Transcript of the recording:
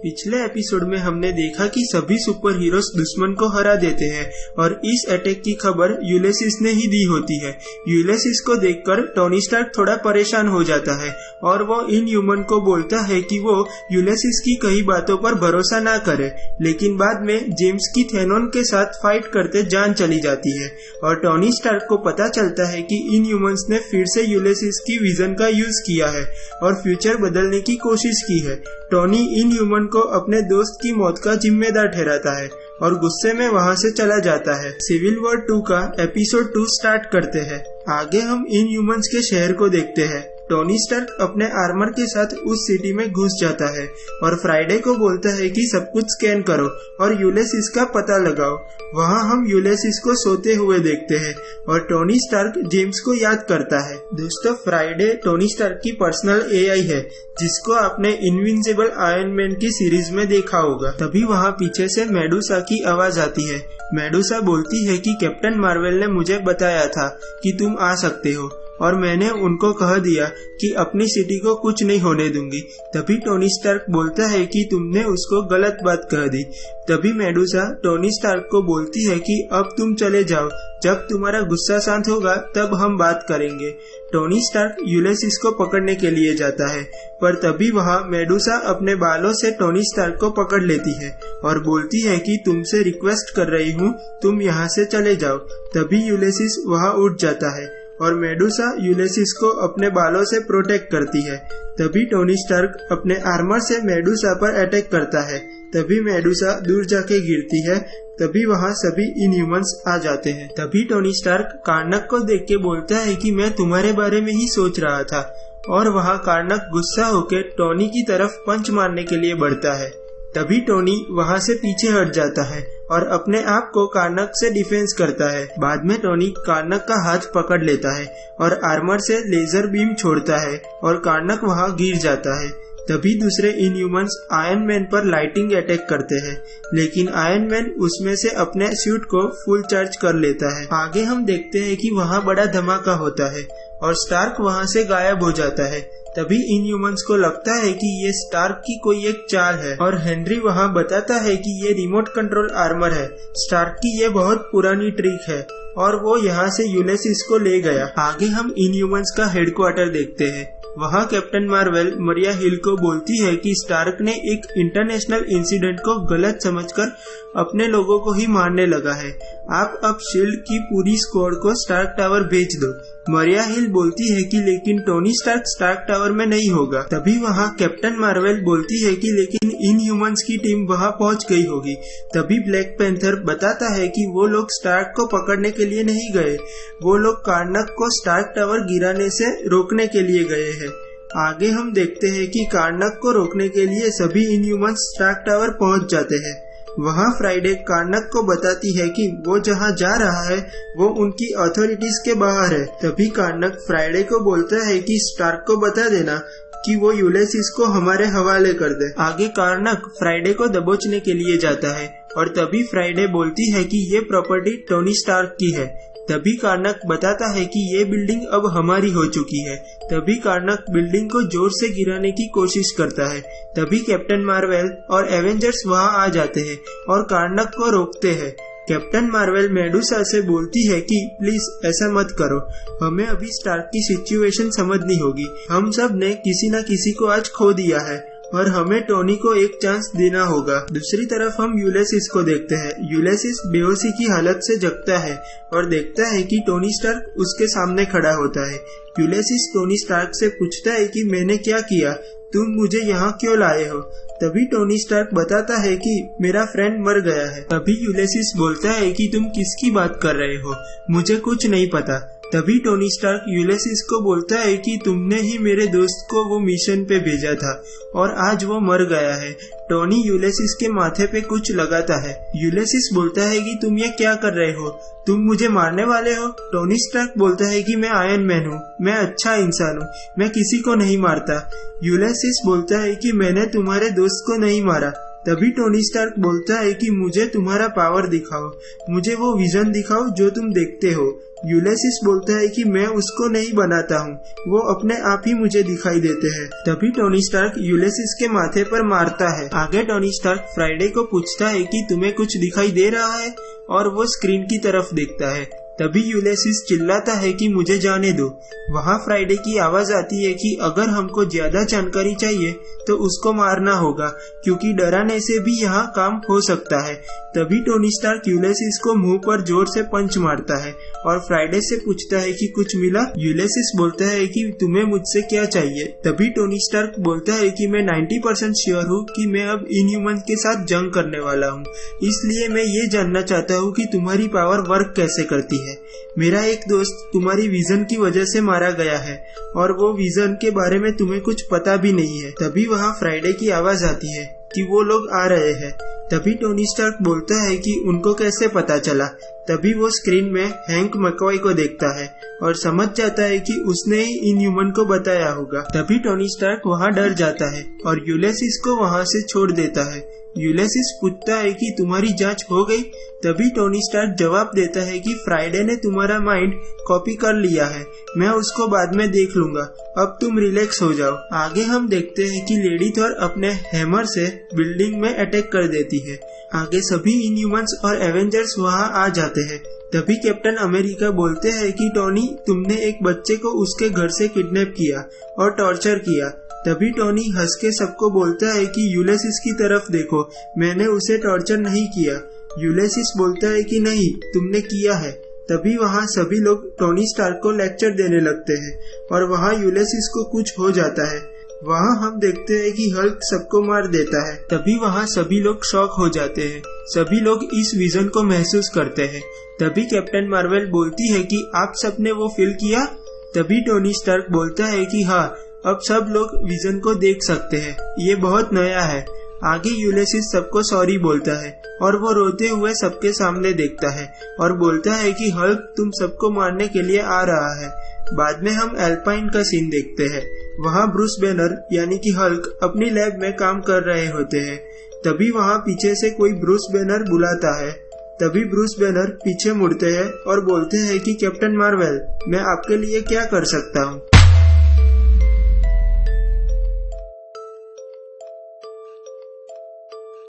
पिछले एपिसोड में हमने देखा कि सभी सुपर हीरोज दुश्मन को हरा देते हैं और इस अटैक की खबर यूलिसिस ने ही दी होती है। यूलिसिस को देखकर टोनी स्टार्क थोड़ा परेशान हो जाता है और वो इनह्यूमन को बोलता है कि वो यूलिसिस की कई बातों पर भरोसा ना करे, लेकिन बाद में जेम्स की थेनोन के साथ फाइट करते जान चली जाती है और टोनी स्टार्क को पता चलता है कि इनह्यूमन्स ने फिर से यूलिसिस की विजन का यूज किया है और फ्यूचर बदलने की कोशिश की है। टोनी इनह्यूमन को अपने दोस्त की मौत का जिम्मेदार ठहराता है और गुस्से में वहां से चला जाता है। सिविल वॉर 2 का एपिसोड 2 स्टार्ट करते हैं। आगे हम इनह्यूमन्स के शहर को देखते हैं। टोनी स्टार्क अपने आर्मर के साथ उस सिटी में घुस जाता है और फ्राइडे को बोलता है कि सब कुछ स्कैन करो और यूलिसिस का पता लगाओ। वहां हम यूलिसिस को सोते हुए देखते हैं और टोनी स्टार्क जेम्स को याद करता है। दोस्तों, फ्राइडे टोनी स्टार्क की पर्सनल एआई है जिसको आपने इनविंसिबल आयरन मैन की सीरीज में देखा होगा। तभी वहां पीछे से मेडुसा की आवाज आती है। मेडुसा बोलती है कि कैप्टन मार्वेल ने मुझे बताया था कि तुम आ सकते हो और मैंने उनको कह दिया कि अपनी सिटी को कुछ नहीं होने दूंगी। तभी टोनी स्टार्क बोलता है कि तुमने उसको गलत बात कह दी। तभी मेडुसा टोनी स्टार्क को बोलती है कि अब तुम चले जाओ, जब तुम्हारा गुस्सा शांत होगा तब हम बात करेंगे। टोनी स्टार्क यूलिसिस को पकड़ने के लिए जाता है, पर तभी वहां मेडुसा अपने बालों से टोनी स्टार्क को पकड़ लेती है और बोलती है कि तुमसे रिक्वेस्ट कर रही हूँ, तुम यहाँ से चले जाओ। तभी यूलिसिस वहां उठ जाता है और मेडुसा यूलिसिस को अपने बालों से प्रोटेक्ट करती है। तभी टोनी स्टार्क अपने आर्मर से मेडुसा पर अटैक करता है। तभी मेडुसा दूर जाके गिरती है। तभी वहां सभी इनह्यूमन्स आ जाते हैं। तभी टोनी स्टार्क कार्नक को देख के बोलता है कि मैं तुम्हारे बारे में ही सोच रहा था और वहां कार्नक गुस्सा होकर टोनी की तरफ पंच मारने के लिए बढ़ता है। तभी टोनी वहां से पीछे हट जाता है और अपने आप को कार्नक से डिफेंस करता है। बाद में टोनी कार्नक का हाथ पकड़ लेता है और आर्मर से लेजर बीम छोड़ता है और कार्नक वहां गिर जाता है। तभी दूसरे इनह्यूमन्स आयरन मैन पर लाइटिंग अटैक करते हैं, लेकिन आयरन मैन उसमें से अपने सूट को फुल चार्ज कर लेता है। आगे हम देखते हैं कि वहां बड़ा धमाका होता है और स्टार्क वहां से गायब हो जाता है। तभी इनह्यूमन्स को लगता है कि ये स्टार्क की कोई एक चाल है और हेनरी वहां बताता है कि ये रिमोट कंट्रोल आर्मर है। स्टार्क की ये बहुत पुरानी ट्रिक है और वो यहाँ से यूलिसिस को ले गया। आगे हम इनह्यूमन्स का हेडक्वार्टर देखते हैं। वहाँ कैप्टन मार्वेल मरिया हिल को बोलती है कि स्टार्क ने एक इंटरनेशनल इंसिडेंट को गलत समझकर अपने लोगों को ही मारने लगा है। आप अब शील्ड की पूरी स्क्वाड को स्टार्क टावर भेज दो। मरिया हिल बोलती है कि लेकिन टोनी स्टार्क टावर में नहीं होगा। तभी वहाँ कैप्टन मार्वेल बोलती है कि लेकिन इनह्यूमन्स की टीम वहाँ पहुँच गई होगी। तभी ब्लैक पैंथर बताता है कि वो लोग स्टार्क को पकड़ने के लिए नहीं गए, वो लोग कार्नक को स्टार्क टावर गिराने से रोकने के लिए गए हैं। आगे हम देखते हैं कि कार्नक को रोकने के लिए सभी इनह्यूमन्स स्टार्क टावर पहुँच जाते हैं। वहाँ फ्राइडे कार्नक को बताती है कि वो जहाँ जा रहा है वो उनकी अथॉरिटीज के बाहर है। तभी कार्नक फ्राइडे को बोलता है कि स्टार्क को बता देना कि वो यूलिसिस को हमारे हवाले कर दे। आगे कार्नक फ्राइडे को दबोचने के लिए जाता है और तभी फ्राइडे बोलती है कि ये प्रॉपर्टी टोनी स्टार्क की है। तभी कार्नक बताता है कि ये बिल्डिंग अब हमारी हो चुकी है। तभी कार्नक बिल्डिंग को जोर से गिराने की कोशिश करता है। तभी कैप्टन मार्वेल और एवेंजर्स वहां आ जाते हैं और कार्नक को रोकते हैं। कैप्टन मार्वेल मेडुसा से बोलती है कि प्लीज ऐसा मत करो, हमें अभी स्टार्क की सिचुएशन समझनी होगी। हम सब ने किसी न किसी को आज खो दिया है और हमें टोनी को एक चांस देना होगा। दूसरी तरफ हम यूलिसिस को देखते हैं। यूलिसिस बेहोशी की हालत से जगता है और देखता है कि टोनी स्टार्क उसके सामने खड़ा होता है। यूलिसिस टोनी स्टार्क से पूछता है कि मैंने क्या किया, तुम मुझे यहाँ क्यों लाए हो। तभी टोनी स्टार्क बताता है कि मेरा फ्रेंड मर गया है। तभी यूलिसिस बोलता है कि तुम किसकी बात कर रहे हो, मुझे कुछ नहीं पता। तभी टोनी स्टार्क यूलिसिस को बोलता है कि तुमने ही मेरे दोस्त को वो मिशन पे भेजा था और आज वो मर गया है। टोनी यूलिसिस के माथे पे कुछ लगाता है। यूलिसिस बोलता है कि तुम ये क्या कर रहे हो, तुम मुझे मारने वाले हो। टोनी स्टार्क बोलता है कि मैं आयरन मैन हूँ, मैं अच्छा इंसान हूँ, मैं किसी को नहीं मारता। यूलिसिस बोलता है कि मैंने तुम्हारे दोस्त को नहीं मारा, तभी टोनी स्टार्क बोलता है कि मुझे तुम्हारा पावर दिखाओ, मुझे वो विजन दिखाओ जो तुम देखते हो। यूलिसिस बोलता है कि मैं उसको नहीं बनाता हूँ, वो अपने आप ही मुझे दिखाई देते हैं। तभी टोनी स्टार्क यूलिसिस के माथे पर मारता है। आगे टोनी स्टार्क फ्राइडे को पूछता है कि तुम्हें कुछ दिखाई दे रहा है, और वो स्क्रीन की तरफ देखता है। तभी यूलिसिस चिल्लाता है कि मुझे जाने दो। वहाँ फ्राइडे की आवाज आती है कि अगर हमको ज्यादा जानकारी चाहिए तो उसको मारना होगा, क्योंकि डराने से भी यहाँ काम हो सकता है। तभी टोनी स्टार्क यूलिसिस को मुंह पर जोर से पंच मारता है और फ्राइडे से पूछता है कि कुछ मिला। यूलिसिस बोलता है कि तुम्हें मुझसे क्या चाहिए। तभी टोनी स्टार्क बोलता है कि मैं 90% श्योर हूँ कि मैं अब इनह्यूमन के साथ जंग करने वाला हूँ, इसलिए मैं ये जानना चाहता हूँ कि तुम्हारी पावर वर्क कैसे करती है। मेरा एक दोस्त तुम्हारी विजन की वजह से मारा गया है और वो विजन के बारे में तुम्हें कुछ पता भी नहीं है। तभी वहाँ फ्राइडे की आवाज आती है कि वो लोग आ रहे हैं। तभी टोनी स्टार्क बोलता है कि उनको कैसे पता चला। तभी वो स्क्रीन में हैंक मैकॉय को देखता है और समझ जाता है कि उसने ही इनह्यूमन को बताया होगा। तभी टोनी स्टार्क वहाँ डर जाता है और यूलिसिस को वहाँ से छोड़ देता है। यूलिसिस पूछता है कि तुम्हारी जांच हो गई। तभी टोनी स्टार्क जवाब देता है कि फ्राइडे ने तुम्हारा माइंड कॉपी कर लिया है, मैं उसको बाद में देख लूंगा, अब तुम रिलैक्स हो जाओ। आगे हम देखते हैं कि लेडी थॉर अपने हैमर से बिल्डिंग में अटैक कर देती है। आगे सभी इनह्यूमन्स और एवेंजर्स वहां आ जाते हैं। तभी कैप्टन अमेरिका बोलते हैं कि टोनी, तुमने एक बच्चे को उसके घर से किडनैप किया और टॉर्चर किया। तभी टोनी हंस के सबको बोलता है कि यूलिसिस की तरफ देखो, मैंने उसे टॉर्चर नहीं किया। यूलिसिस बोलता है कि नहीं, तुमने किया है। तभी वहाँ सभी लोग टोनी स्टार्क को लेक्चर देने लगते हैं और वहाँ यूलिसिस को कुछ हो जाता है। वहाँ हम देखते हैं कि हल्क सबको मार देता है। तभी वहाँ सभी लोग शॉक हो जाते हैं, सभी लोग इस विजन को महसूस करते हैं। तभी कैप्टन मार्वेल बोलती है कि आप सबने वो फील किया। तभी टोनी स्टार्क बोलता है कि हाँ, अब सब लोग विजन को देख सकते हैं, ये बहुत नया है। आगे यूलिसिस सबको सॉरी बोलता है और वो रोते हुए सबके सामने देखता है और बोलता है कि हल्क तुम सबको मारने के लिए आ रहा है। बाद में हम एल्पाइन का सीन देखते हैं। वहाँ ब्रूस बैनर यानी कि हल्क अपनी लैब में काम कर रहे होते हैं। तभी वहाँ पीछे से कोई ब्रूस बैनर बुलाता है। तभी ब्रूस बैनर पीछे मुड़ते हैं और बोलते हैं कि कैप्टन मार्वेल, मैं आपके लिए क्या कर सकता हूँ।